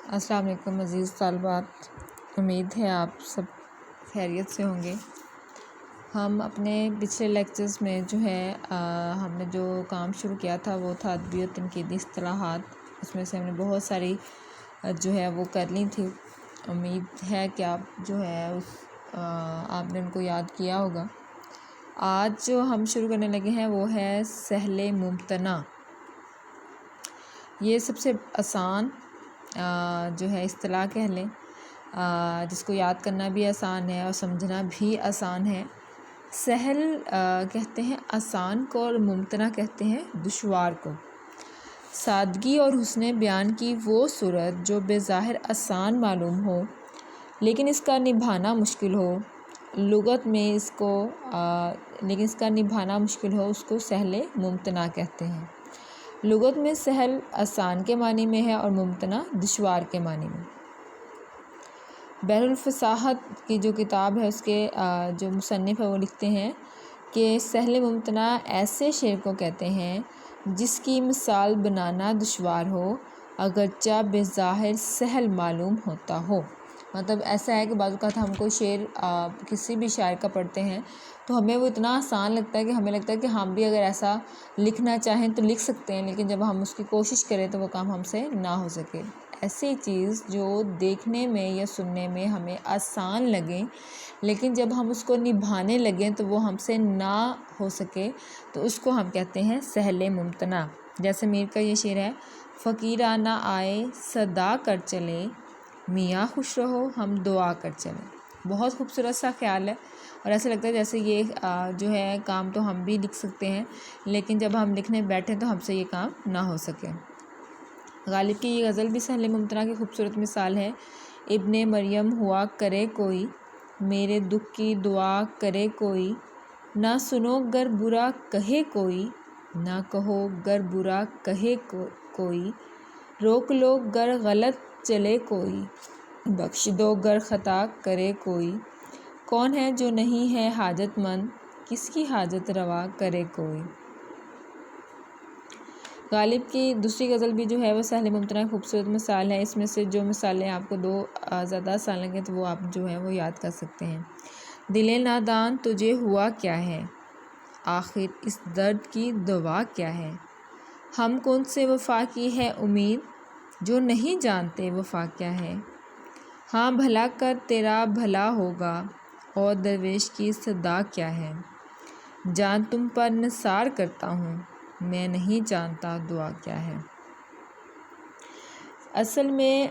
السلام علیکم عزیز طالبات، امید ہے آپ سب خیریت سے ہوں گے۔ ہم اپنے پچھلے لیکچرز میں جو ہے ہم نے جو کام شروع کیا تھا وہ تھا ادبی و تنقیدی اصطلاحات۔ اس میں سے ہم نے بہت ساری جو ہے وہ کر لی تھی۔ امید ہے کہ آپ جو ہے آپ نے ان کو یاد کیا ہوگا۔ آج جو ہم شروع کرنے لگے ہیں وہ ہے سہل ممتنع۔ یہ سب سے آسان جو ہے اصطلاح کہہ لیں، جس کو یاد کرنا بھی آسان ہے اور سمجھنا بھی آسان ہے۔ سہل کہتے ہیں آسان کو اور ممتنع کہتے ہیں دشوار کو۔ سادگی اور حسن بیان کی وہ صورت جو بظاہر آسان معلوم ہو لیکن اس کا نبھانا مشکل ہو، لغت میں اس کا نبھانا مشکل ہو، اس کو سہل ممتنع کہتے ہیں۔ لغت میں سہل آسان کے معنی میں ہے اور ممتنع دشوار کے معنی میں۔ بحر الفصاحت کی جو کتاب ہے اس کے جو مصنف ہے وہ لکھتے ہیں کہ سہل ممتنع ایسے شعر کو کہتے ہیں جس کی مثال بنانا دشوار ہو اگرچہ بظاہر سہل معلوم ہوتا ہو۔ مطلب ایسا ہے کہ بعض اوقات ہم کوئی شعر کسی بھی شاعر کا پڑھتے ہیں تو ہمیں وہ اتنا آسان لگتا ہے کہ ہمیں لگتا ہے کہ ہم بھی اگر ایسا لکھنا چاہیں تو لکھ سکتے ہیں، لیکن جب ہم اس کی کوشش کریں تو وہ کام ہم سے نہ ہو سکے۔ ایسی چیز جو دیکھنے میں یا سننے میں ہمیں آسان لگیں لیکن جب ہم اس کو نبھانے لگیں تو وہ ہم سے نہ ہو سکے تو اس کو ہم کہتے ہیں سہل ممتنع۔ جیسے میر کا یہ شعر ہے، فقیرانہ آئے صدا کر چلے، میاں خوش رہو ہم دعا کر چلیں۔ بہت خوبصورت سا خیال ہے اور ایسا لگتا ہے جیسے یہ جو ہے کام تو ہم بھی لکھ سکتے ہیں لیکن جب ہم لکھنے بیٹھیں تو ہم سے یہ کام نہ ہو سکے۔ غالب کی یہ غزل بھی سہل ممتنع کی خوبصورت مثال ہے۔ ابن مریم ہوا کرے کوئی، میرے دکھ کی دعا کرے کوئی، نہ سنو گر برا کہے کوئی، نہ کہو گر برا کہے کوئی، روک لو گر غلط چلے کوئی، بخش دو گر خطا کرے کوئی، کون ہے جو نہیں ہے حاجت مند، کس کی حاجت روا کرے کوئی۔ غالب کی دوسری غزل بھی جو ہے وہ سہل ممتنع خوبصورت مثال ہے۔ اس میں سے جو مثالیں آپ کو دو زیادہ آسان لگیں تو وہ آپ جو ہے وہ یاد کر سکتے ہیں۔ دل نادان تجھے ہوا کیا ہے، آخر اس درد کی دوا کیا ہے، ہم کون سے وفا کی ہے امید، جو نہیں جانتے وفا کیا ہے، ہاں بھلا کر تیرا بھلا ہوگا، اور درویش کی صدا کیا ہے، جان تم پر نثار کرتا ہوں، میں نہیں جانتا دعا کیا ہے۔ اصل میں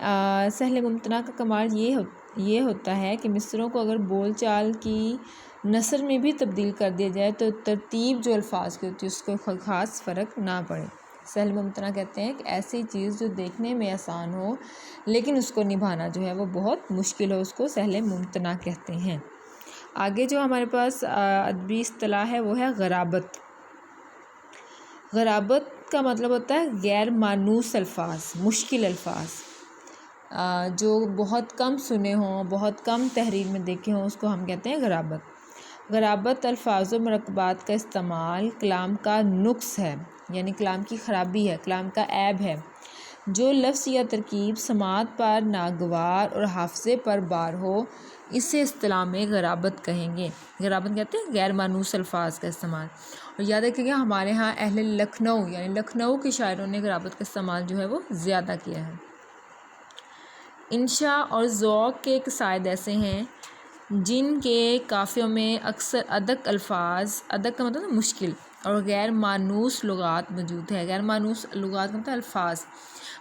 سہل ممتنع کا کمال یہ ہوتا ہے کہ مصرعوں کو اگر بول چال کی نثر میں بھی تبدیل کر دیا جائے تو ترتیب جو الفاظ کی ہوتی ہے اس کو خاص فرق نہ پڑے۔ سہل ممتنع کہتے ہیں کہ ایسی چیز جو دیکھنے میں آسان ہو لیکن اس کو نبھانا جو ہے وہ بہت مشکل ہو، اس کو سہل ممتنع کہتے ہیں۔ آگے جو ہمارے پاس ادبی اصطلاح ہے وہ ہے غرابت۔ غرابت کا مطلب ہوتا ہے غیر مانوس الفاظ، مشکل الفاظ، جو بہت کم سنے ہوں، بہت کم تحریر میں دیکھے ہوں، اس کو ہم کہتے ہیں غرابت۔ غرابت الفاظ و مرکبات کا استعمال کلام کا نقص ہے، یعنی کلام کی خرابی ہے، کلام کا عیب ہے۔ جو لفظ یا ترکیب سماعت پر ناگوار اور حافظے پر بار ہو اسے اصطلاح میں غرابت کہیں گے۔ غرابت کہتے ہیں غیر مانوس الفاظ کا استعمال۔ اور یاد رکھیں گے ہمارے ہاں اہل لکھنؤ یعنی لکھنؤ کے شاعروں نے غرابت کا استعمال جو ہے وہ زیادہ کیا ہے۔ انشاء اور ذوق کے قصائد ایسے ہیں جن کے قافیوں میں اکثر ادق الفاظ، ادق کا مطلب مشکل اور غیر مانوس لغات موجود ہے۔ غیر مانوس لغات کا مطلب الفاظ،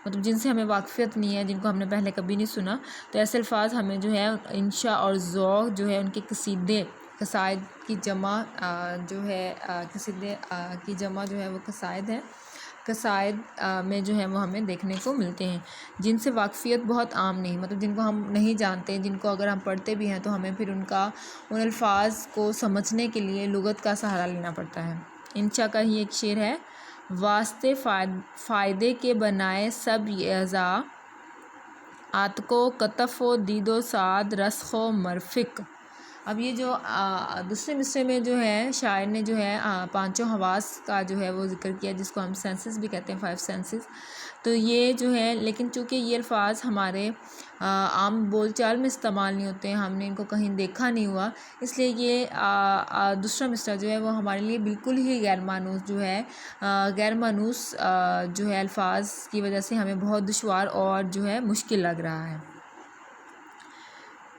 مطلب جن سے ہمیں واقفیت نہیں ہے، جن کو ہم نے پہلے کبھی نہیں سنا، تو ایسے الفاظ ہمیں جو ہے انشاء اور ذوق جو ہے ان کے قصیدے، قصائد کی جمع جو ہے قصیدے کی جمع جو ہے وہ قصائد ہے۔ قصائد میں جو ہے وہ ہمیں دیکھنے کو ملتے ہیں جن سے واقفیت بہت عام نہیں، مطلب جن کو ہم نہیں جانتے، جن کو اگر ہم پڑھتے بھی ہیں تو ہمیں پھر ان الفاظ کو سمجھنے کے لیے لغت کا سہارا لینا پڑتا ہے۔ انشاء کا ہی ایک شعر ہے، واسطے فائدے کے بنائے سب اعضاء، عاتق و کتف و دید و سعد رسخ و مرفق۔ اب یہ جو دوسرے مصرعے میں جو ہے شاعر نے جو ہے پانچوں حواس کا جو ہے وہ ذکر کیا، جس کو ہم سینسز بھی کہتے ہیں، 5 سینسز۔ تو یہ جو ہے، لیکن چونکہ یہ الفاظ ہمارے عام بول چال میں استعمال نہیں ہوتے ہیں، ہم نے ان کو کہیں دیکھا نہیں ہوا، اس لیے یہ دوسرا مصرع جو ہے وہ ہمارے لیے بالکل ہی غیر مانوس جو ہے، غیر مانوس جو ہے الفاظ کی وجہ سے ہمیں بہت دشوار اور جو ہے مشکل لگ رہا ہے۔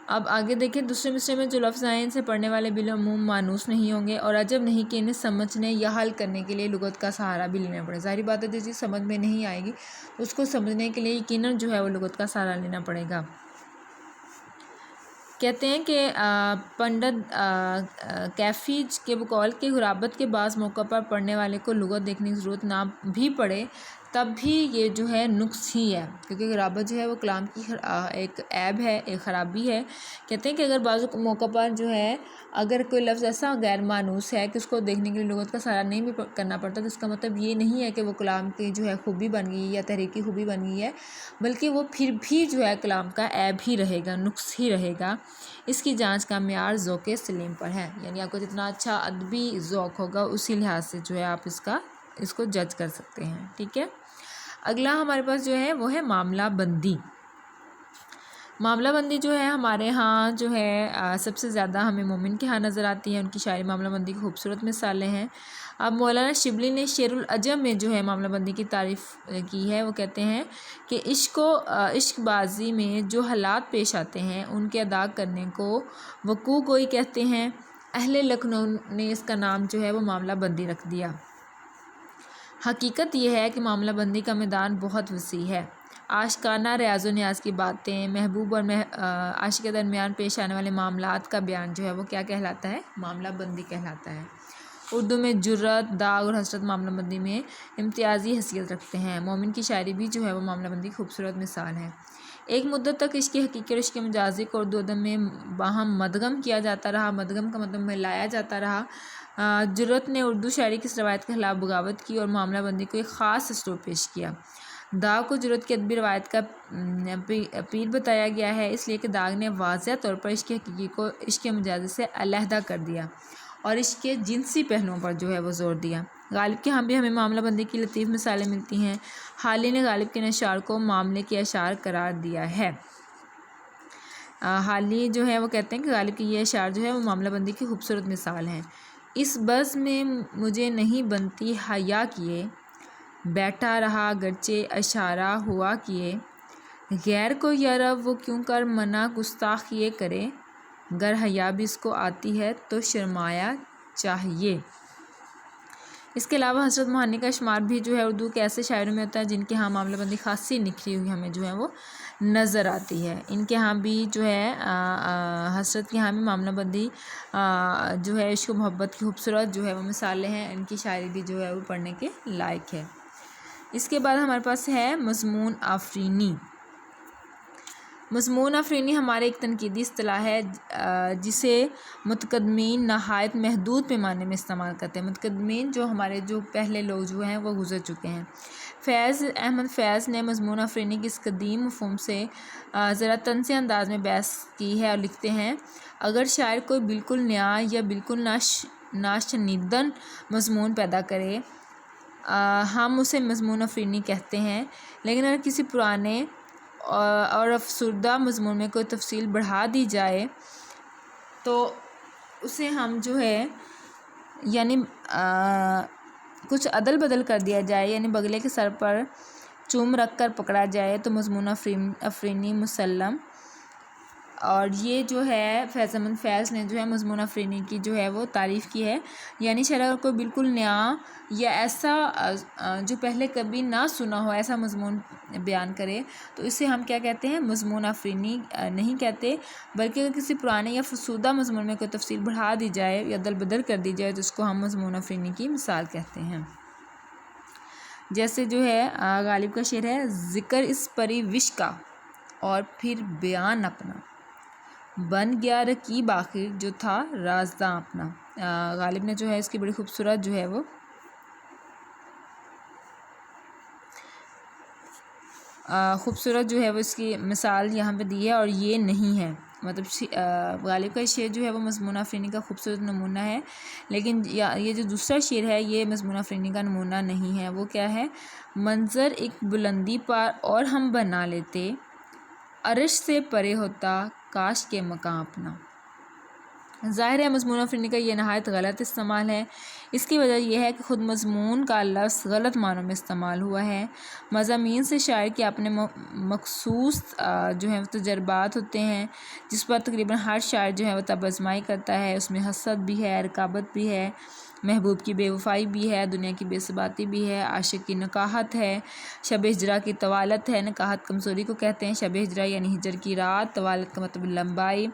اب آگے دیکھیں، دوسرے مصرعے میں جو لفظ آئیں ان سے پڑھنے والے بالعموم مانوس نہیں ہوں گے، اور عجب نہیں کہ انہیں سمجھنے یا حل کرنے کے لیے لغت کا سہارا بھی لینا پڑے۔ ظاہری بات ہے جو چیز سمجھ میں نہیں آئے گی اس کو سمجھنے کے لیے یقیناً جو ہے وہ لغت کا سہارا لینا پڑے گا۔ کہتے ہیں کہ پنڈت کیفی کے بقول کے غرابت کے بعض موقع پر پڑھنے والے کو لغت دیکھنے کی ضرورت نہ بھی پڑے تب بھی یہ جو ہے نقص ہی ہے، کیونکہ غرابت جو ہے وہ کلام کی ایک عیب ہے، ایک خرابی ہے۔ کہتے ہیں کہ اگر بعض موقع پر جو ہے اگر کوئی لفظ ایسا غیر مانوس ہے کہ اس کو دیکھنے کے لیے لغت کا سہارا نہیں بھی کرنا پڑتا، تو اس کا مطلب یہ نہیں ہے کہ وہ کلام کی جو ہے خوبی بن گئی یا تحریر کی خوبی بن گئی ہے، بلکہ وہ پھر بھی جو ہے کلام کا عیب ہی رہے گا، نقص ہی رہے گا۔ اس کی جانچ کا معیار ذوق سلیم پر ہے، یعنی آپ کو جتنا اچھا ادبی ذوق ہوگا اسی لحاظ سے جو ہے آپ اس کو جج کر سکتے ہیں، ٹھیک ہے۔ اگلا ہمارے پاس جو ہے وہ ہے معاملہ بندی۔ معاملہ بندی جو ہے ہمارے ہاں جو ہے سب سے زیادہ ہمیں مومن کے ہاں نظر آتی ہے، ان کی شاعری معاملہ بندی کی خوبصورت مثالیں ہیں۔ اب مولانا شبلی نے شعر العجم میں جو ہے معاملہ بندی کی تعریف کی ہے، وہ کہتے ہیں کہ عشق بازی میں جو حالات پیش آتے ہیں ان کے ادا کرنے کو وقوع گوئی کہتے ہیں۔ اہل لکھنؤ نے اس کا نام جو ہے وہ معاملہ بندی رکھ دیا۔ حقیقت یہ ہے کہ معاملہ بندی کا میدان بہت وسیع ہے۔ عاشقانہ ریاض و نیاز کی باتیں، محبوب اور عاشق کے درمیان پیش آنے والے معاملات کا بیان جو ہے وہ کیا کہلاتا ہے؟ معاملہ بندی کہلاتا ہے۔ اردو میں جرأت، داغ اور حسرت معاملہ بندی میں امتیازی حیثیت رکھتے ہیں۔ مومن کی شاعری بھی جو ہے وہ معاملہ بندی کی خوبصورت مثال ہے۔ ایک مدت تک عشق حقیقی اور عشق مجازی کو اردو ادب میں باہم مدغم کیا جاتا رہا، مدغم کا مطلب ملایا جاتا رہا۔ جرأت نے اردو شاعری کی اس روایت کے خلاف بغاوت کی اور معاملہ بندی کو ایک خاص اسلوب پیش کیا۔ داغ کو جرأت کی ادبی روایت کا پیر بتایا گیا ہے، اس لیے کہ داغ نے واضح طور پر عشق حقیقی کو عشق مجازی سے علیحدہ کر دیا اور عشق کے جنسی پہلوؤں پر جو ہے وہ زور دیا۔ غالب کے ہاں بھی ہمیں معاملہ بندی کی لطیف مثالیں ملتی ہیں۔ حالی نے غالب کے اشعار کو معاملے کے اشعار قرار دیا ہے۔ حالی جو ہے وہ کہتے ہیں کہ غالب کی یہ اشعار جو ہے وہ معاملہ بندی کی خوبصورت مثال ہیں۔ اس بزم میں مجھے نہیں بنتی حیا کیے، بیٹھا رہا گرچہ اشارہ ہوا کیے، غیر کو یارب وہ کیوں کر منع گستاخیے کرے، گر حیا بھی اس کو آتی ہے تو شرمایا چاہیے۔ اس کے علاوہ حضرت موہانی کا شمار بھی جو ہے اردو کے ایسے شاعروں میں ہوتا ہے جن کے ہاں معاملہ بندی خاصی نکھری ہوئی ہمیں جو ہے وہ نظر آتی ہے۔ ان کے ہاں بھی جو ہے حضرت کے ہاں بھی معاملہ بندی جو ہے عشق و محبت کی خوبصورت جو ہے وہ مثالیں ہیں، ان کی شاعری بھی جو ہے وہ پڑھنے کے لائق ہے۔ اس کے بعد ہمارے پاس ہے مضمون آفرینی۔ مضمون آفرینی ہمارے ایک تنقیدی اصطلاح ہے جسے متقدمین نہایت محدود پیمانے میں استعمال کرتے ہیں۔ متقدمین جو ہمارے جو پہلے لوگ جو ہیں وہ گزر چکے ہیں۔ فیض احمد فیض نے مضمون آفرینی کی اس قدیم مفہوم سے ذرا طنزی انداز میں بحث کی ہے اور لکھتے ہیں، اگر شاعر کوئی بالکل نیا یا بالکل ناشنیدن مضمون پیدا کرے ہم اسے مضمون آفرینی کہتے ہیں، لیکن اگر کسی پرانے اور افسردہ مضمون میں کوئی تفصیل بڑھا دی جائے تو اسے ہم جو ہے یعنی کچھ عدل بدل کر دیا جائے، یعنی بغلے کے سر پر چوم رکھ کر پکڑا جائے تو مضمون آفرینی مسلم۔ اور یہ جو ہے فیض احمد فیض نے جو ہے مضمون آفرینی کی جو ہے وہ تعریف کی ہے، یعنی شاعر کو بالکل نیا یا ایسا جو پہلے کبھی نہ سنا ہو ایسا مضمون بیان کرے تو اسے ہم کیا کہتے ہیں؟ مضمون آفرینی نہیں کہتے، بلکہ اگر کسی پرانے یا فرسودہ مضمون میں کوئی تفصیل بڑھا دی جائے یا عدل بدل کر دی جائے تو اس کو ہم مضمون آفرینی کی مثال کہتے ہیں۔ جیسے جو ہے غالب کا شعر ہے، ذکر اس پری وش کا اور پھر بیان اپنا، بن گیا رقیب آخر جو تھا رازداں اپنا۔ غالب نے جو ہے اس کی بڑی خوبصورت جو ہے وہ خوبصورت جو ہے وہ اس کی مثال یہاں پہ دی ہے، اور یہ نہیں ہے مطلب غالب کا شعر جو ہے وہ مضمون آفرینی کا خوبصورت نمونہ ہے، لیکن یہ جو دوسرا شعر ہے یہ مضمون آفرینی کا نمونہ نہیں ہے۔ وہ کیا ہے؟ منظر ایک بلندی پر اور ہم بنا لیتے، عرش سے پرے ہوتا کاش کے مقام اپنا۔ ظاہر ہے مضمون آفرینی کا یہ نہایت غلط استعمال ہے۔ اس کی وجہ یہ ہے کہ خود مضمون کا لفظ غلط معنوں میں استعمال ہوا ہے۔ مضامین سے شاعر کے اپنے مخصوص جو ہیں وہ تجربات ہوتے ہیں، جس پر تقریباً ہر شاعر جو ہے وہ طب آزمائی کرتا ہے۔ اس میں حسد بھی ہے، رقابت بھی ہے، محبوب کی بے وفائی بھی ہے، دنیا کی بے ثباتی بھی ہے، عاشق کی نکاحت ہے، شب ہجرہ کی طوالت ہے۔ نکاحت کمزوری کو کہتے ہیں، شب ہجرہ یعنی ہجر کی رات، طوالت کا مطلب لمبائی۔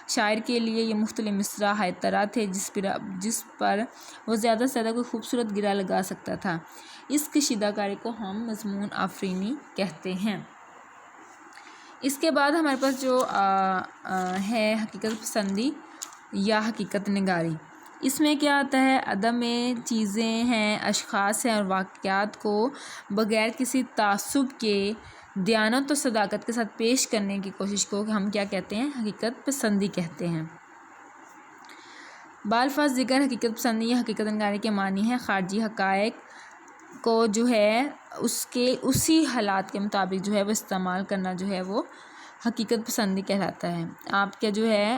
شاعر کے لیے یہ مختلف مصرع طرح تھے جس پر وہ زیادہ سے زیادہ کوئی خوبصورت گرہ لگا سکتا تھا۔ اس کشیدہ کاری کو ہم مضمون آفرینی کہتے ہیں۔ اس کے بعد ہمارے پاس جو ہے حقیقت پسندی یا حقیقت نگاری۔ اس میں کیا آتا ہے؟ ادب میں چیزیں ہیں، اشخاص ہیں اور واقعات کو بغیر کسی تعصب کے دیانت و صداقت کے ساتھ پیش کرنے کی کوشش کو ہم کیا کہتے ہیں؟ حقیقت پسندی کہتے ہیں۔ بالفاظ دیگر حقیقت پسندی یا حقیقت نگاری کے معنی ہے خارجی حقائق کو جو ہے اسی حالات کے مطابق جو ہے وہ استعمال کرنا جو ہے وہ حقیقت پسندی کہلاتا ہے۔ آپ کے جو ہے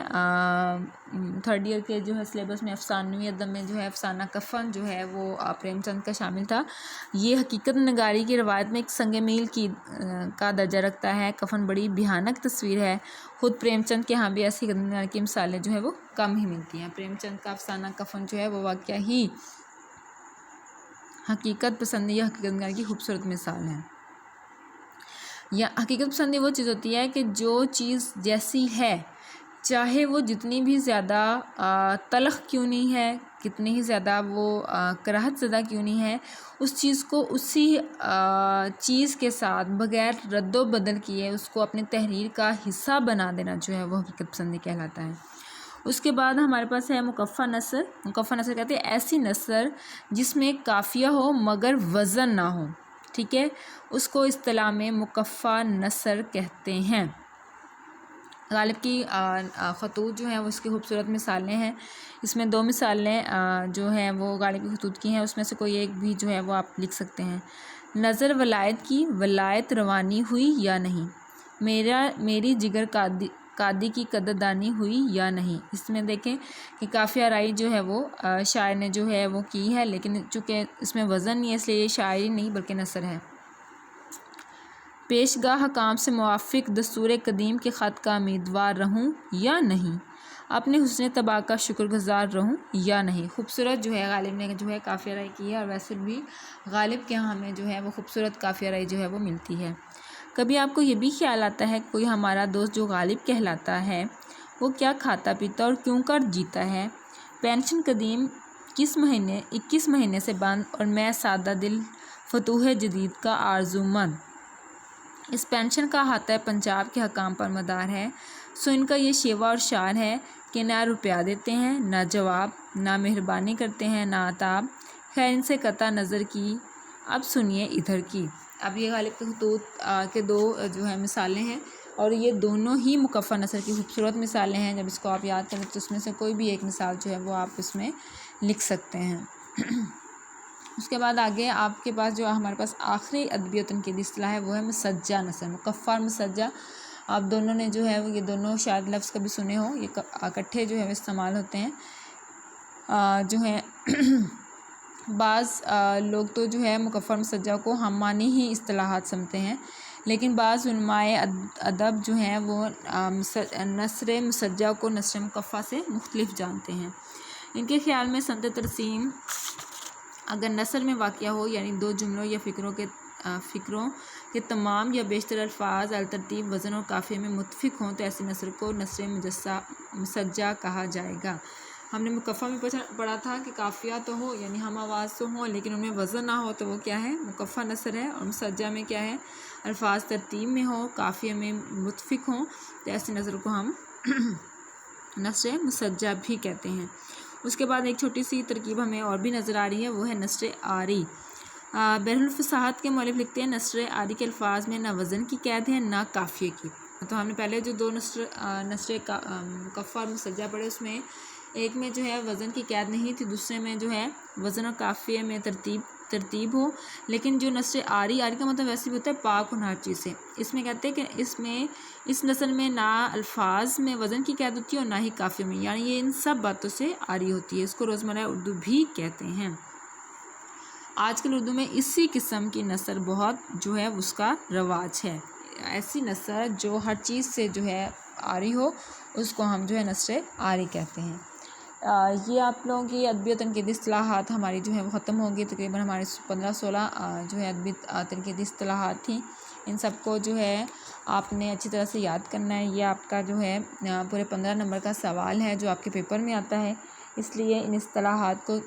3rd ایئر کے جو ہے سلیبس میں افسانوی ادب میں جو ہے افسانہ کفن جو ہے وہ پریم چند کا شامل تھا۔ یہ حقیقت نگاری کی روایت میں ایک سنگ میل کا درجہ رکھتا ہے۔ کفن بڑی بھیانک تصویر ہے۔ خود پریم چند کے ہاں بھی ایسی حقیقت نگاری کی مثالیں جو ہے وہ کم ہی ملتی ہیں۔ پریم چند کا افسانہ کفن جو ہے وہ واقعہ ہی حقیقت پسندی یا حقیقت نگاری کی خوبصورت مثال ہے۔ یا حقیقت پسندی وہ چیز ہوتی ہے کہ جو چیز جیسی ہے، چاہے وہ جتنی بھی زیادہ تلخ کیوں نہیں ہے، کتنی ہی زیادہ وہ کراہت زدہ کیوں نہیں ہے، اس چیز کو اسی چیز کے ساتھ بغیر رد و بدل کیے اس کو اپنی تحریر کا حصہ بنا دینا جو ہے وہ حقیقت پسندی کہلاتا ہے۔ اس کے بعد ہمارے پاس ہے مکفّہ نثر۔ مکفّہ نثر کہتے ہیں ایسی نثر جس میں قافیہ ہو مگر وزن نہ ہو، ٹھیک ہے، اس کو اصطلاح میں مکفّہ نثر کہتے ہیں۔ غالب کی خطوط جو ہیں وہ اس کی خوبصورت مثالیں ہیں۔ اس میں 2 مثالیں جو ہیں وہ غالب کی خطوط کی ہیں، اس میں سے کوئی ایک بھی جو ہے وہ آپ لکھ سکتے ہیں۔ نظر ولایت کی، ولایت روانی ہوئی یا نہیں، میری جگر قادی کی قدردانی ہوئی یا نہیں۔ اس میں دیکھیں کہ قافیہ آرائی جو ہے وہ شاعر نے جو ہے وہ کی ہے، لیکن چونکہ اس میں وزن نہیں ہے اس لیے یہ شاعری نہیں بلکہ نثر ہے۔ پیشگاہ حکام سے موافق دستور قدیم کے خط کا امیدوار رہوں یا نہیں، اپنے حسن طبع کا شکر گزار رہوں یا نہیں۔ خوبصورت جو ہے غالب نے جو ہے قافیہ آرائی کی ہے، اور ویسے بھی غالب کے ہاں ہمیں جو ہے وہ خوبصورت قافیہ آرائی جو ہے وہ ملتی ہے۔ کبھی آپ کو یہ بھی خیال آتا ہے کوئی ہمارا دوست جو غالب کہلاتا ہے وہ کیا کھاتا پیتا اور کیوں کر جیتا ہے؟ پینشن قدیم 21 مہینے سے بند اور میں سادہ دل فتوح جدید کا آرزومند۔ اس پینشن کا احاطہ پنجاب کے حکام پر مدار ہے، سو ان کا یہ شیوا اور شعار ہے کہ نہ روپیہ دیتے ہیں، نہ جواب، نہ مہربانی کرتے ہیں، نہ عتاب، خیر ان سے قطع نظر کی، اب سنیے ادھر کی۔ اب یہ غالب کے خطوط کے 2 جو ہے مثالیں ہیں، اور یہ دونوں ہی مکفّہ نثر کی خوبصورت مثالیں ہیں۔ جب اس کو آپ یاد کریں تو اس میں سے کوئی بھی ایک مثال جو ہے وہ آپ اس میں لکھ سکتے ہیں۔ اس کے بعد آگے آپ کے پاس جو ہمارے پاس آخری ادبی و تنقیدی اصطلاح ہے وہ ہے مسجع نثر۔ مکفّہ اور مسجع آپ دونوں نے جو ہے یہ دونوں شاید لفظ کبھی سنے ہوں، یہ اکٹھے جو ہے استعمال ہوتے ہیں۔ جو ہیں بعض لوگ تو جو ہے مکفّہ اور مسجع کو ہم معنی ہی اصطلاحات سمجھتے ہیں، لیکن بعض علماء ادب جو ہیں وہ نثر مسجع کو نثر مکفّہ سے مختلف جانتے ہیں۔ ان کے خیال میں سنت ترسیم اگر نثر میں واقع ہو، یعنی 2 جملوں یا فقروں کے تمام یا بیشتر الفاظ الترتیب وزن اور قافیے میں متفق ہوں تو ایسی نثر کو نثر مسجع کہا جائے گا۔ ہم نے مکفّہ میں پڑھا تھا کہ قافیہ تو ہو یعنی ہم آواز تو ہوں لیکن ان میں وزن نہ ہو تو وہ کیا ہے؟ مکفّہ نثر ہے۔ اور مسجع میں کیا ہے؟ الفاظ ترتیب میں ہوں، قافیے میں متفق ہوں تو ایسی نثر کو ہم نثر مسجع بھی کہتے ہیں۔ اس کے بعد ایک چھوٹی سی ترکیب ہمیں اور بھی نظر آ رہی ہے، وہ ہے نثر آری۔ بحر الفصاحت کے مؤلف لکھتے ہیں نثر آری کے الفاظ میں نہ وزن کی قید ہے نہ قافیے کی۔ تو ہم نے پہلے جو 2 نثر کفہ اور مسجع پڑھے، اس میں ایک میں جو ہے وزن کی قید نہیں تھی، دوسرے میں جو ہے وزن اور قافیے میں ترتیب ہو، لیکن جو نثر آری کا مطلب ویسے بھی ہوتا ہے پاک ہونا ہر چیز سے۔ اس میں کہتے ہیں کہ اس نثر میں نہ الفاظ میں وزن کی قید ہوتی ہے اور نہ ہی قافیے میں، یعنی یہ ان سب باتوں سے آری ہوتی ہے۔ اس کو روزمرہ اردو بھی کہتے ہیں۔ آج کل اردو میں اسی قسم کی نثر بہت جو ہے اس کا رواج ہے، ایسی نثر جو ہر چیز سے جو ہے آری ہو، اس کو ہم جو ہے نثر آری کہتے ہیں۔ یہ آپ لوگوں کی ادبی و تنقیدی اصطلاحات ہماری جو ہے وہ ختم ہوگی، تقریباً ہمارے 15-16 جو ہے ادبی تنقیدی اصطلاحات تھیں، ان سب کو جو ہے آپ نے اچھی طرح سے یاد کرنا ہے۔ یہ آپ کا جو ہے پورے 15 نمبر کا سوال ہے جو آپ کے پیپر میں آتا ہے، اس لیے ان اصطلاحات کو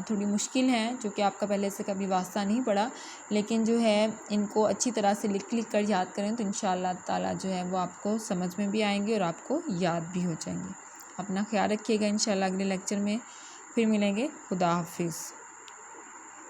تھوڑی مشکل ہیں، جو کہ آپ کا پہلے سے کبھی واسطہ نہیں پڑا، لیکن جو ہے ان کو اچھی طرح سے لکھ کر یاد کریں تو انشاءاللہ تعالیٰ جو ہے وہ آپ کو سمجھ میں بھی آئیں گے اور آپ کو یاد بھی ہو جائیں گے۔ اپنا خیال رکھیے گا، انشاءاللہ اگلے لیکچر میں پھر ملیں گے۔ خدا حافظ۔